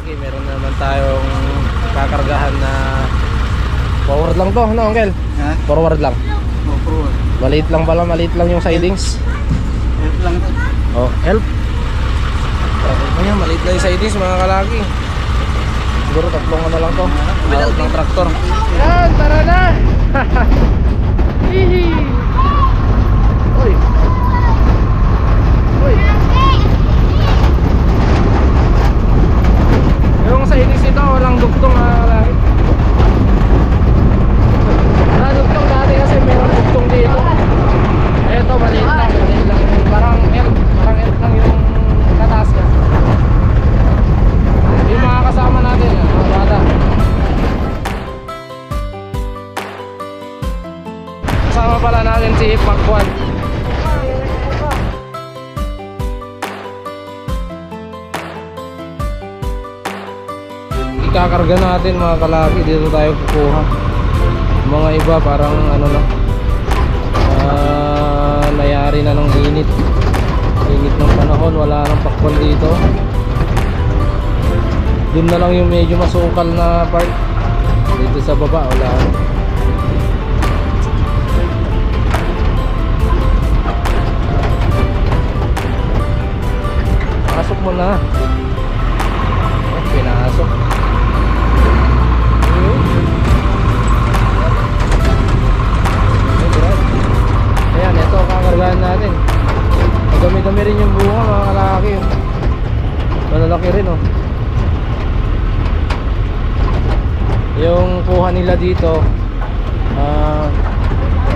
kalaki, meron naman tayong kakargahan na forward lang to, no Uncle? Ha? Forward lang. Oh, forward. Maliit lang pala, maliit lang yung sidings. Help lang ito. Oh, help. Ayan, maliit lang yung sidings mga kalaki. Siguro tatlong ano lang to. Out ng traktor. Yan, tara na! Hihi! Uy! Uy! Yung sidings ito, walang dugtong mga kalaki. Wala dugtong dati kasi meron dugtong dito. Eto, maliit lang. Maliit lang. Parang elf lang yung kataas niya. Yung mga kasama natin, mga bata. Kasama pala natin si Pakwan. Ikakarga natin mga kalaki, dito tayo kukuha. Mga iba parang ano na, nayari na ng init ng panahon, wala nang Pakwan dito. Doon na lang yung medyo masukal na part. Dito sa baba wala. Pasok mo na. Pinasok. Ayan, ito kakargahan natin. Madami-dami rin yung bunga mga kalaki. Malalaki rin oh. Yung kuha nila dito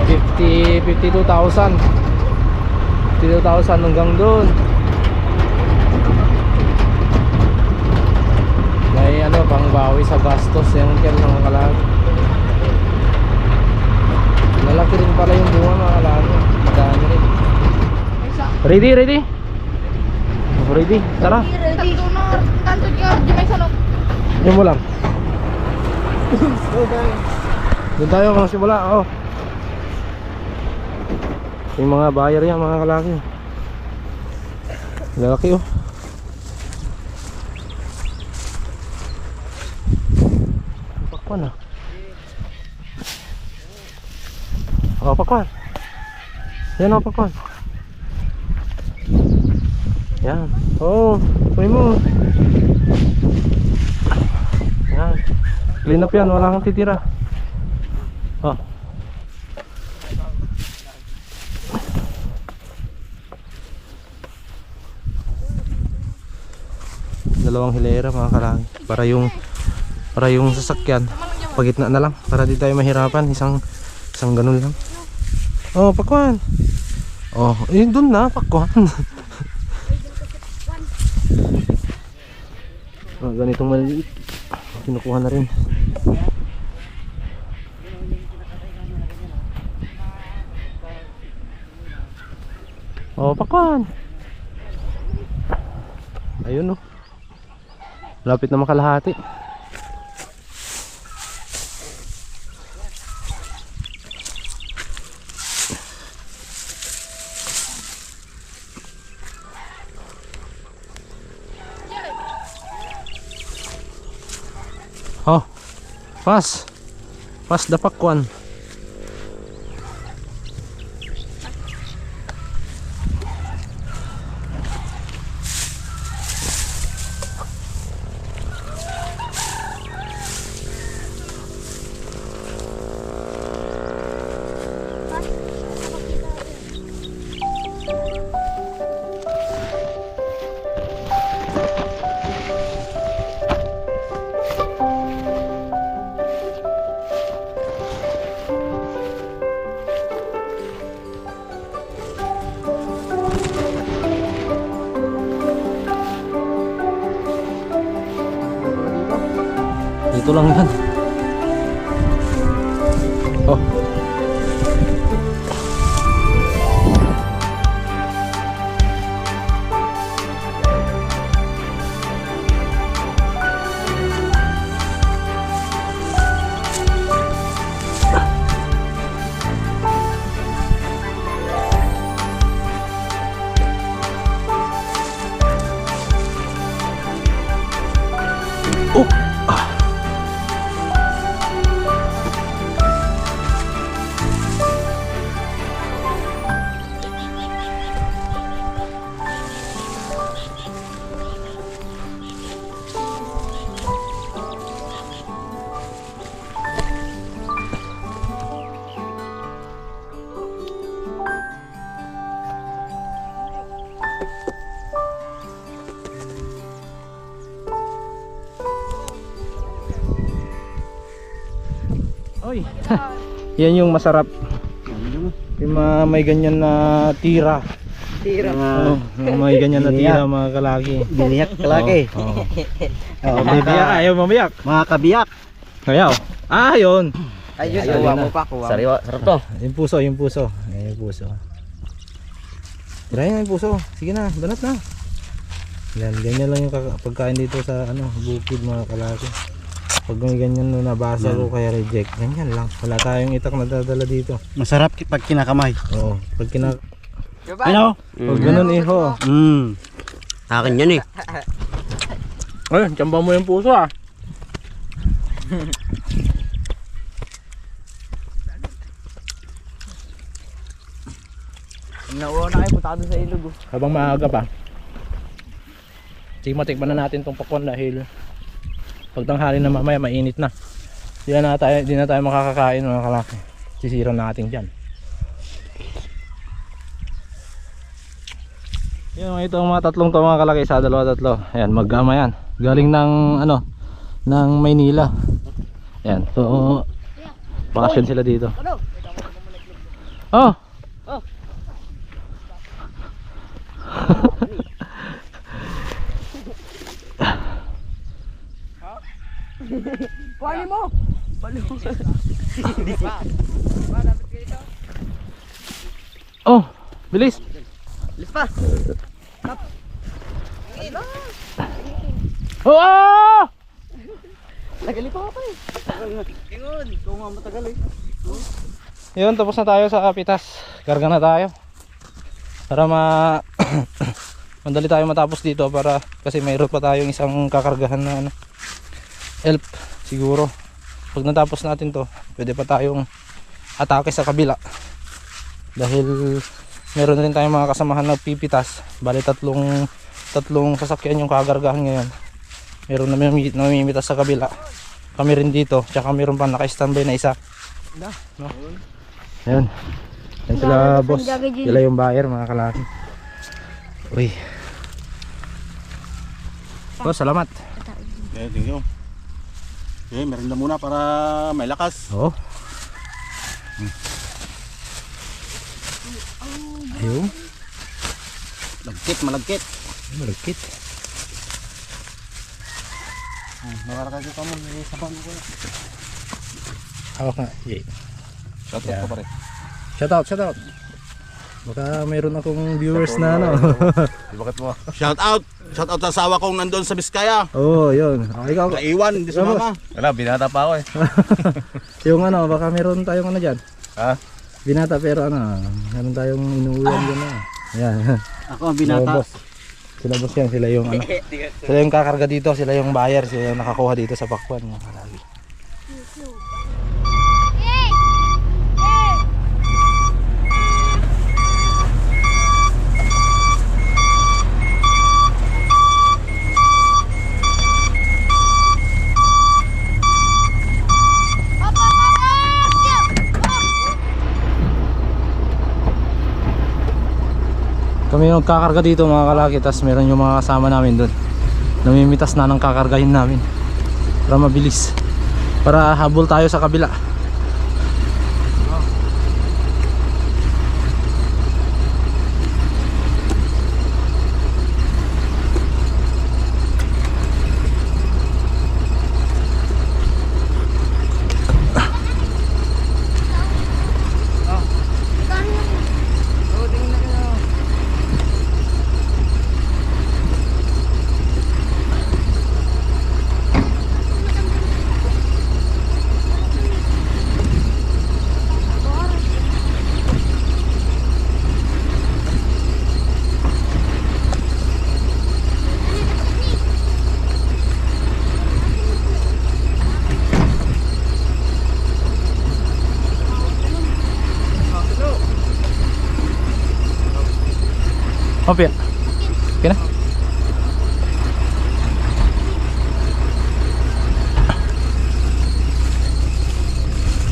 52,000 hanggang doon. May ano pang bawi sa gastos yung kaya mga kalaki. Malaki rin pala yung bunga mga kalaki. Madami rin. Ready? Ready? Tara. Yung mo lang. Doon tayo kung simula. Oh. Yung mga buyer yan mga kalaki. Lalaki oh. Pakwan ah. Oh, Pakwan. Yan oh, Pakwan. Yan. Oh, kunin mo. Yan. Clean up yan, wala kang titira. Oh. Dalawang hilera mga kalaki. Para yung sasakyan pagitna na lang, para di tayo mahirapan. Isang ganun lang. Oh, Pakwan. Oh, doon na, Pakwan. Oh, ganitong maliit. Kinukuha na rin. Oh, Pakwan. Ayun oh. Lapit na makalahati. Oh. Pass the Pakwan. Dito lang yan. Oh. kahoy. Yan yung masarap. Yung may ganyan na tira. Oo, may ganyan na tira mga kalaki. Biniyak kalaki. Oo. Bibiyak, ayaw mamayak. Mga kabiyak. Ayaw. Ah, yun. Ayun, Ayun kuha na. mo pa, kuha mo. Sarap to. Yung puso, yung puso. Ayan yung puso. Tirayan yung puso. Sige na, banat na. Yan, ganyan lang yung pagkain dito sa bukid mga kalaki. Pag may ganyan na nabasa ko kaya reject, ganyan lang. Wala tayong itak na dadala dito. Masarap pag kinakamay. Oo, pag Ano? pag ganun iho. Akin yan eh. Ay, tsamba mo yung puso ah. Nauwa na kayo, punta ka dun sa ilog. Habang maaga pa. Sige, matikman na natin tong pakwan dahil pag tanghali na mamaya mainit na. Di na tayo makakakain mga kalaki. Sisira natin dyan. Yung ito mga tatlong to mga kalaki, isa, dalawa, tatlo. Ayan, mag-ama yan. Galing ng ng Maynila. Ayan, so bakasyon sila dito. Oh! Pali mo! Pali mo! Oh! Bilis! Bilis pa! Oh! Ah! Nagali pa ako eh. Ingon, ikaw nga matagal eh. Yun, tapos na tayo sa Kapitas. Karga na tayo. Para madali tayo matapos dito kasi mayroon pa tayong isang kakargahan na elf siguro. Pag natapos natin to, pwede pa tayong atake sa kabila. Dahil meron na rin tayong mga kasamahan na pipitas. Bali tatlong sasakyan yung kakargahan ngayon. Meron na namimitas sa kabila. Kami rin dito, tsaka meron pa naka-standby na isa. No? Ayun. Yan sila boss. Sila yung buyer mga kalaki. Uy. Boss, salamat. Okay, thank you. Okay, merinda muna para may lakas. Oo. Ayun. Malagkit, malagkit. Malagkit. Makarakas ka mo, may sabang ko na. Hawak nga. Jay. Shout Yeah. out pa pare. Shout out. Baka mayroon akong viewers na Bakit mo? Shout out sa asawa kong nandun sa Biskaya. Oo, yun. Ikaw. Naiwan, hindi sumama. Wala, binata pa ako eh. Yung baka meron tayong dyan. Ha? Binata pero meron tayong inuulan dyan na. Ayan. Ako ang binata. Sila boss yan, sila yung sila yung kakarga dito, sila yung buyer, sila yung nakakuha dito sa Pakwan mga kalagi. Kami yung kakarga dito mga kalaki, tas meron yung mga kasama namin doon. Namimitas na ng kakargahin namin para mabilis, para habol tayo sa kabila. Oke. Oke na.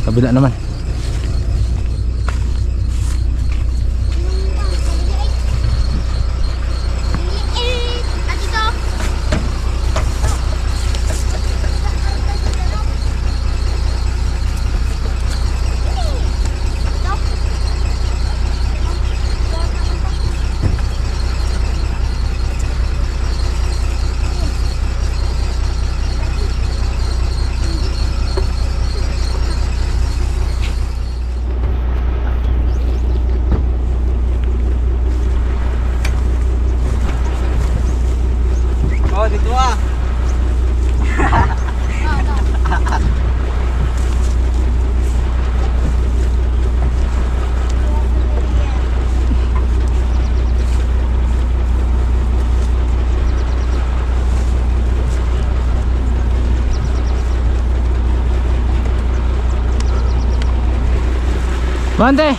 Kabila naman. Bante!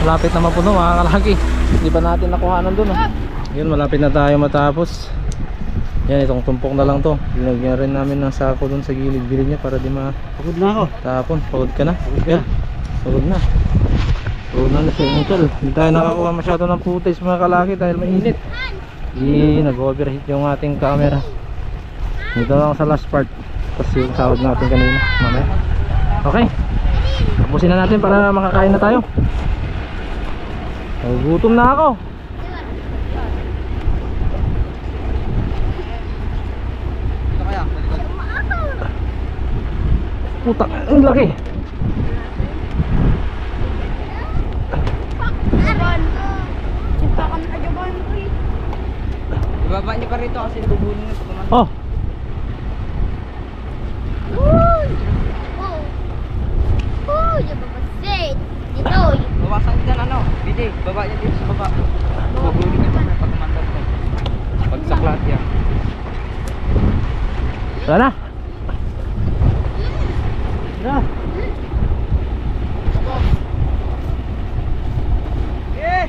Malapit na mapuno mga kalaki. Hindi pa natin nakuhanan dun. Yun, malapit na tayo matapos. Yan, itong tumpok na lang to. Linagyan rin namin ng sako dun sa gilid-gilid niya para di Pagod na ako. matapon. Pagod ka na? Yeah, pagod na. Pagod na si Uncle. Hindi tayo nakakuha masyado ng footage mga kalaki dahil mainit. Nag-overheat yung ating camera. Dito lang sa last part. Kasi yung sahod natin kanina. Mamaya. Okay. Tapusin na natin para makakain na tayo. Gutom na ako. Ito kaya? Puta, ang laki. Ibaba niyo pa rito kasi bubunin nyo pag Oh, bawasan dyan ano, Bidi, baba niya dito sa baba. Bubunin nyo pa pag kumandang ko. Pag saklat yan. wala na. Tara! Eh!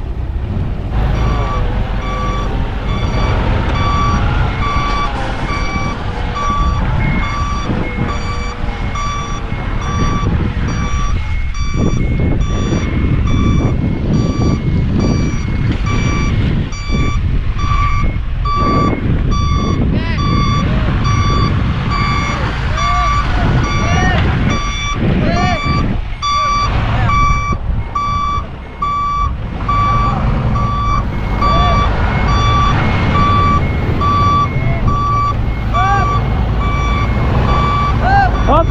Hop!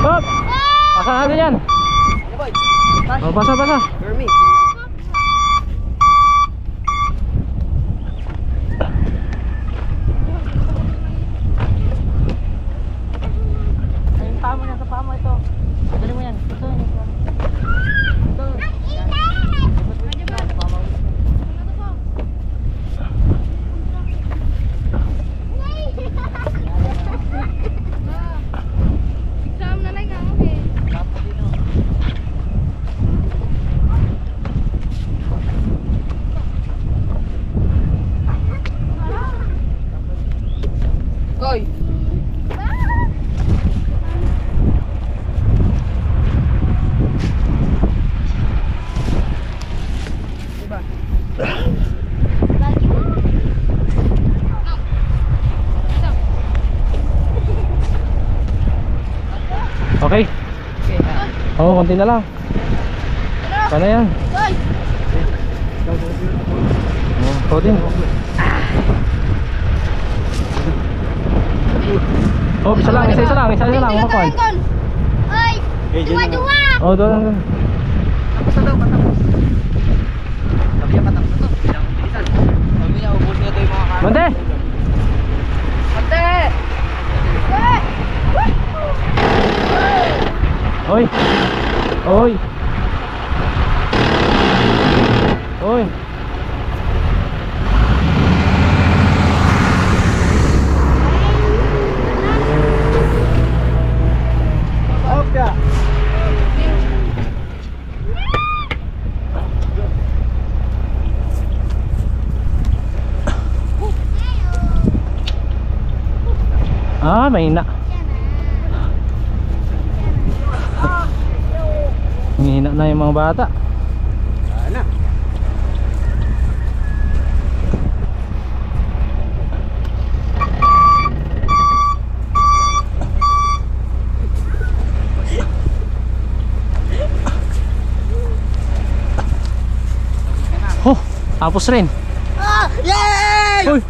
Hop! Pasa natin yan. Ano boy? Oh, pasa, pasa. Jeremy. Ayun, paa mo yan, sa paa mo ito. Dali mo yan. Ito, yan. Ito. Koy! Diba? Okay. Okay, ha? Oh, konti na lang. Paano yan? Oh, konti. Oh, isa lang, isa lang. Makuha. Eh, dyan na. Oh, doon. Basta daw, basta. Sabi niya patak na to. Bilang bilisan. Sabi niya, ubus niya to yung mga kanan. Mante! Mante! Oy! Oy! Oy! Okay. Ah, mahina. Mahina na yung mga bata. Ano? Oh, tapos rin. Yay! Uy!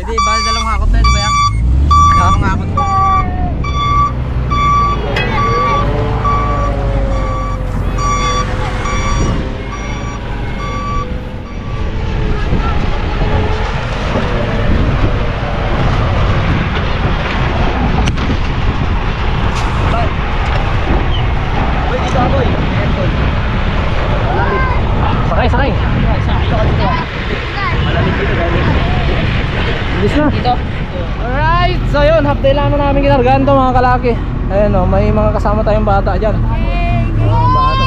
Pwede, bali dalawang hakot na, di ba yan? Dalawang hakot na. Sakay, sakay. Bis na. Dito. Alright, so yun, half day lang na namin kinargaan to mga kalaki. Ayan o, may mga kasama tayong bata dyan. Bata.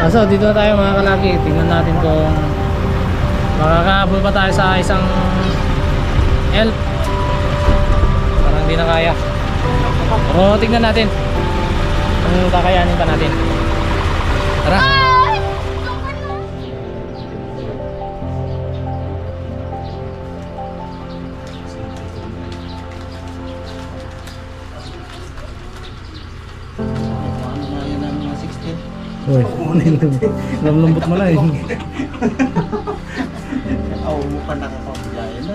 So dito na tayo mga kalaki. Tingnan natin kung makakahabol pa tayo sa isang elf. Parang hindi na kaya. Pero tingnan natin kung kakayanin pa natin. Tara. Uy, lambot mo lang eh. Oo, mukhang nakakaya.